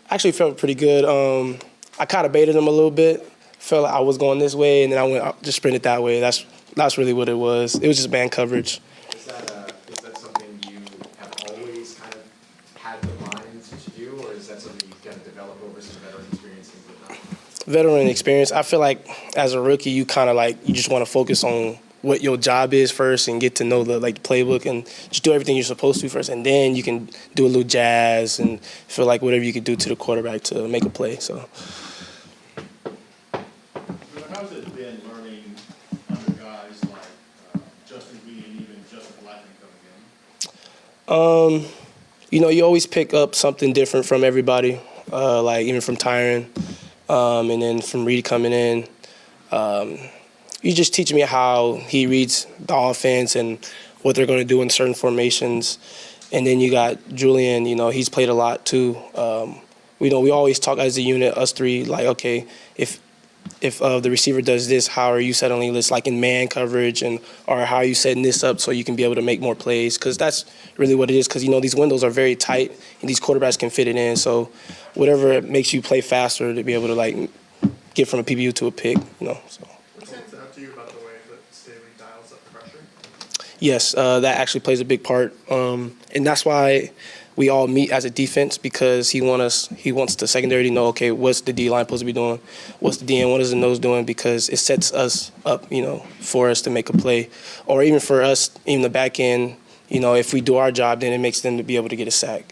I actually felt pretty good. I kind of baited him a little bit. Felt like I was going this way, and then I just sprinted that way. That's really what it was. It was just man coverage. Is that something you have always kind of had the mind to do, or is that something you've kind of developed over some veteran experience and whatnot? Veteran experience. I feel like as a rookie, you kind of you just want to focus on what your job is first and get to know the playbook and just do everything you're supposed to first, and then you can do a little jazz and feel like whatever you could do to the quarterback to make a play. So. How's it been learning under guys like Justin Lee and even Justin Blackman coming in? You always pick up something different from everybody, even from Tyron, and then from Reed coming in. You just teach me how he reads the offense and what they're going to do in certain formations. And then you got Julian, he's played a lot too. We always talk as a unit, us three, okay, if the receiver does this, how are you settling this, in man coverage, or how are you setting this up so you can be able to make more plays? Because that's really what it is. Because these windows are very tight, and these quarterbacks can fit it in. So whatever makes you play faster to be able to get from a PBU to a pick, So. What stands out to you about the way that Staley dials up pressure? Yes, that actually plays a big part, and that's why we all meet as a defense, because he wants the secondary to know, okay, what's the D line supposed to be doing, what's the DN, what is the nose doing, because it sets us up, for us to make a play, or even for us, even the back end, if we do our job, then it makes them to be able to get a sack.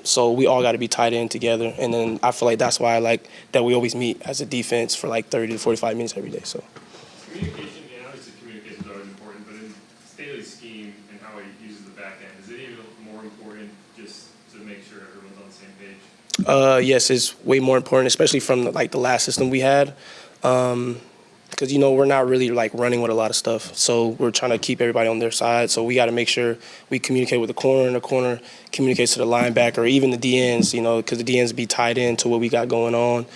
So we all got to be tied in together, and then I feel like that's why I like that we always meet as a defense for 30 to 45 minutes every day. So. Communication, obviously communication is always important, but in Staley's scheme and how he uses the back end, is it even more important just to make sure everyone's on the same page? Yes, it's way more important, especially from the last system we had, because we're not really running with a lot of stuff. So we're trying to keep everybody on their side. So we got to make sure we communicate with the corner, and the corner communicates to the linebacker, or even the DNs. Because the DNs be tied into what we got going on.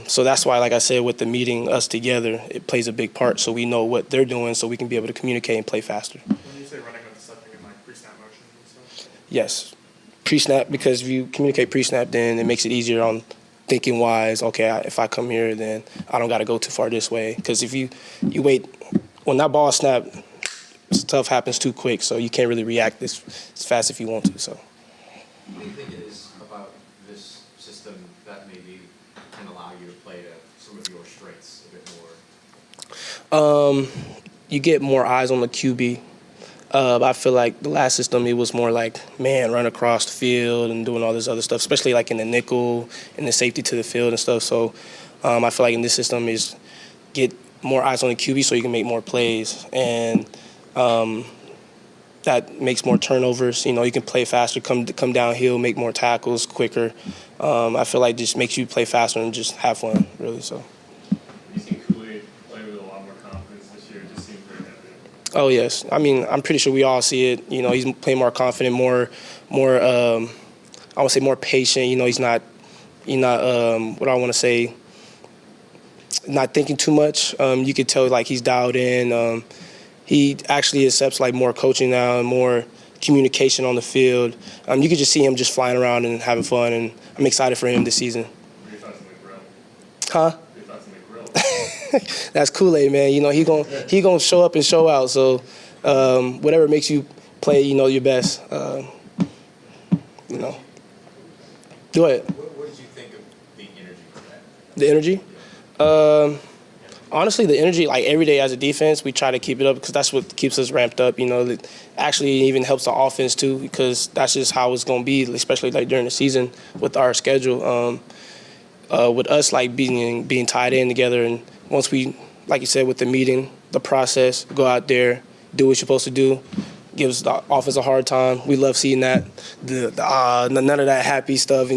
So that's why, like I said, with the meeting us together, it plays a big part. So we know what they're doing, so we can be able to communicate and play faster. When you say running with the stuff, you mean pre-snap motions and stuff? Yes, pre-snap, because if you communicate pre-snap, then it makes it easier on thinking wise. Okay, if I come here, then I don't got to go too far this way. Because if you wait, when that ball snap, stuff happens too quick, so you can't really react as fast if you want to. So. What do you think it is about this system that maybe can allow you to play to some of your strengths a bit more? You get more eyes on the QB. I feel like the last system, it was more run across the field and doing all this other stuff, especially in the nickel and the safety to the field and stuff. So I feel like in this system is get more eyes on the QB so you can make more plays. And that makes more turnovers. You can play faster, come downhill, make more tackles quicker. I feel like just makes you play faster and just have fun, really. So. You've seen Kool-Aid play with a lot more confidence this year. It just seems very evident. Oh, yes. I mean, I'm pretty sure we all see it. He's playing more confident, more I would say more patient. He's not what I want to say, not thinking too much. You could tell he's dialed in. He actually accepts more coaching now and more communication on the field. You could just see him just flying around and having fun, and I'm excited for him this season. What are your thoughts on the grill? Huh? What are your thoughts on the grill? That's Kool-Aid, man. He gonna show up and show out. So whatever makes you play, your best. Do it. What did you think of the energy for that? The energy? Honestly, the energy, every day as a defense, we try to keep it up because that's what keeps us ramped up. It actually even helps the offense too, because that's just how it's going to be, especially during the season with our schedule. With us being tied in together, and once we, like you said, with the meeting, the process, go out there, do what you're supposed to do, gives the offense a hard time. We love seeing that, none of that happy stuff,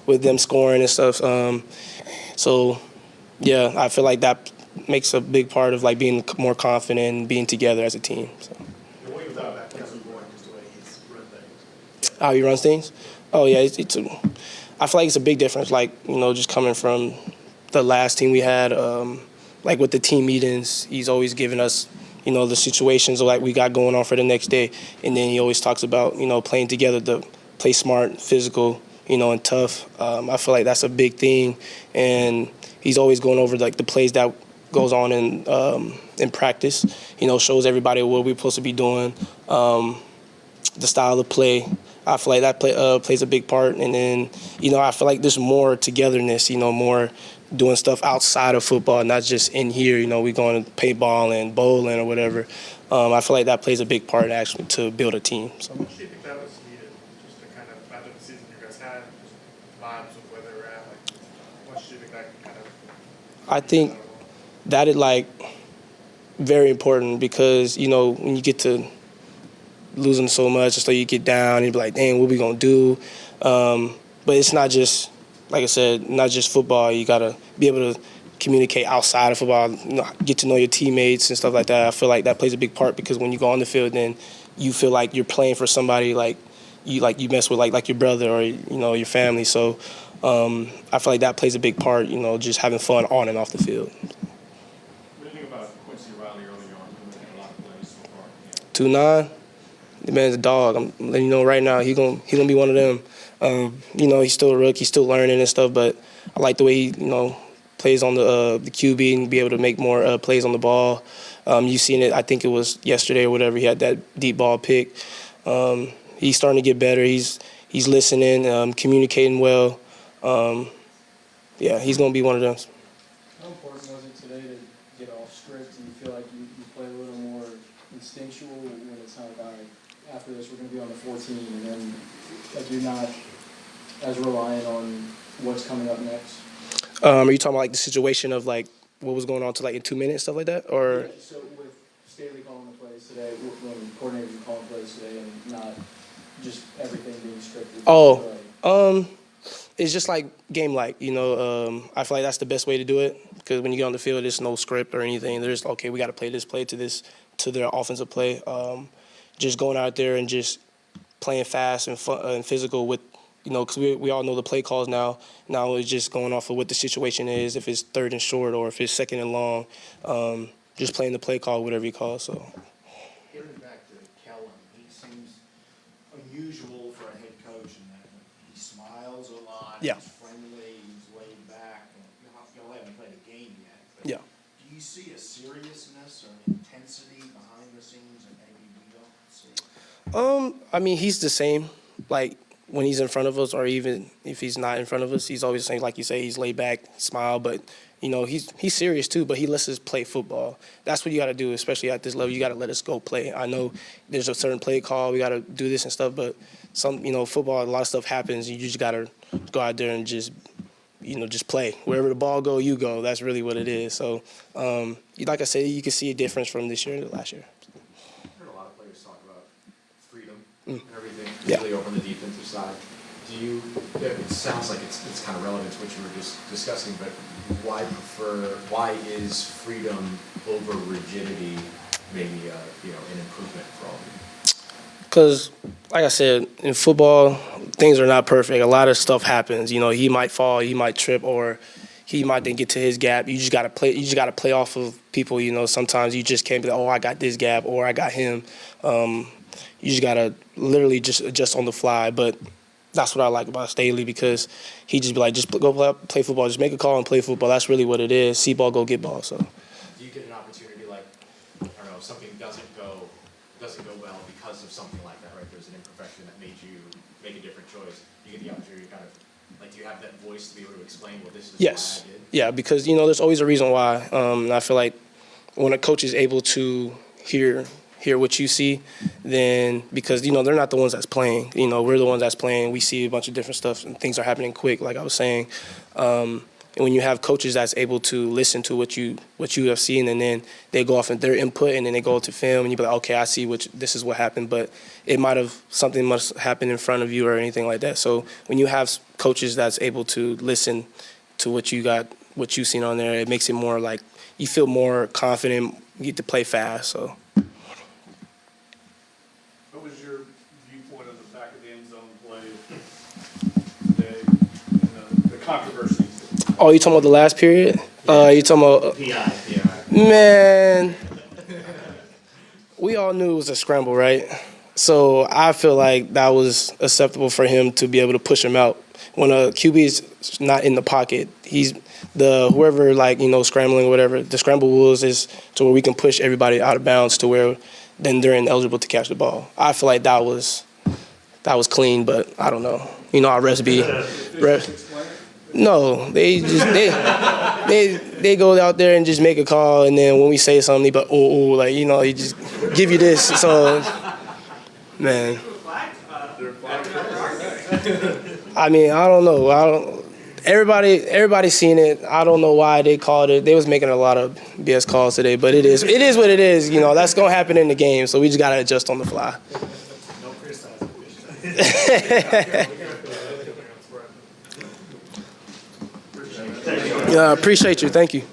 with them scoring and stuff. So, yeah, I feel like that makes a big part of being more confident and being together as a team. So. What you thought about Kevin Boyd, just the way he's run things? How he runs things? Oh, yeah, I feel like it's a big difference, just coming from the last team we had, with the team meetings, he's always giving us, the situations we got going on for the next day. And then he always talks about, playing together, to play smart, physical, and tough. I feel like that's a big thing, and he's always going over like the plays that goes on in practice. Shows everybody what we're supposed to be doing, the style of play. I feel like that plays a big part, and then I feel like there's more togetherness. More doing stuff outside of football, not just in here. We going to paintball and bowling or whatever. I feel like that plays a big part actually to build a team. So. How much do you think that was needed, just to kind of, after the season you guys had, just vibes of where they were at? Like, how much do you think that kind of? I think that is like very important because when you get to losing so much, so you get down and you be like, dang, what we gonna do? But it's not just, like I said, not just football. You gotta be able to communicate outside of football, get to know your teammates and stuff like that. I feel like that plays a big part because when you go on the field, then you feel like you're playing for somebody like you mess with like your brother or your family. So I feel like that plays a big part. Just having fun on and off the field. What do you think about Quincy Riley early on? He made a lot of plays so far. Yeah. 2'9", the man's a dog. I'm letting you know right now, he gonna be one of them. He's still a rookie, he's still learning and stuff, but I like the way he plays on the QB and be able to make more plays on the ball. You've seen it, I think it was yesterday or whatever, he had that deep ball pick. He's starting to get better. He's listening, communicating well. He's going to be one of them. How important was it today to get off script? Do you feel like you play a little more instinctual when it's not about, after this we're going to be on the 14, and then like you're not as reliant on what's coming up next? Are you talking about like the situation of like what was going on to like in 2 minutes, stuff like that, or? Yeah, so with Staley calling the plays today, when coordinators are calling plays today, and not just everything being scripted. It's just like game-like, I feel like that's the best way to do it because when you get on the field, there's no script or anything. There's okay, we got to play this play to their offensive play. Just going out there and just playing fast and fun, and physical with, because we all know the play calls now. Now it's just going off of what the situation is, if it's third and short or if it's second and long. Just playing the play call, whatever you call it. So. Getting back to Kellen, he seems unusual for a head coach in that he smiles a lot. Yeah. He's friendly. He's laid back. And y'all haven't played a game yet. But Yeah. do you see a seriousness or an intensity behind the scenes that maybe we don't see? I mean, he's the same. Like when he's in front of us, or even if he's not in front of us, he's always the same. Like you say, he's laid back, smile, but. He's serious too, but he lets us play football. That's what you got to do, especially at this level. You got to let us go play. I know there's a certain play call. We got to do this and stuff, but football, a lot of stuff happens. You just got to go out there and just play. Wherever the ball go, you go. That's really what it is. So, like I said, you can see a difference from this year to last year. I've heard a lot of players talk about freedom and everything, Yeah. particularly over on the defensive side. It sounds like it's kind of relevant to what you were just discussing, but why is freedom over rigidity maybe an improvement for all of you? Because, like I said, in football, things are not perfect. A lot of stuff happens. He might fall, he might trip, or he might then get to his gap. You just gotta play. You just gotta play off of people. Sometimes you just can't be like, oh, I got this gap, or I got him. You just gotta literally just adjust on the fly. But that's what I like about Staley because he just be like, just go play football. Just make a call and play football. That's really what it is. See ball, go get ball. So. Do you get an opportunity like, I don't know, something doesn't go well because of something like that, right? There's an imperfection that made you make a different choice. You get the opportunity to kind of, like, do you have that voice to be able to explain, well, this is Yes. why I did? Yeah, because, there's always a reason why. And I feel like when a coach is able to hear what you see, then because, they're not the ones that's playing. We're the ones that's playing. We see a bunch of different stuff and things are happening quick, like I was saying. And when you have coaches that's able to listen to what you have seen, and then they go off and their input, and then they go to film, and you be like, okay, I see this is what happened, but something must happen in front of you or anything like that. So when you have coaches that's able to listen to what you've seen on there, it makes it more like you feel more confident. You get to play fast. So. What was your viewpoint of the back of the end zone play today and the controversies? Oh, you talking about the last period? You talking about PI. man? We all knew it was a scramble, right? So I feel like that was acceptable for him to be able to push him out. when a QB is not in the pocket, he's whoever scrambling or whatever. The scramble rules is to where we can push everybody out of bounds to where then they're ineligible to catch the ball. I feel like that was clean, but I don't know. Our refs be. No, they go out there and just make a call, and then when we say something, but he just give you this. So, man. I mean, I don't know. Everybody's seen it. I don't know why they called it. They was making a lot of BS calls today, but it is what it is. That's gonna happen in the game, so we just gotta adjust on the fly. No criticizing. Yeah, appreciate you. Thank you.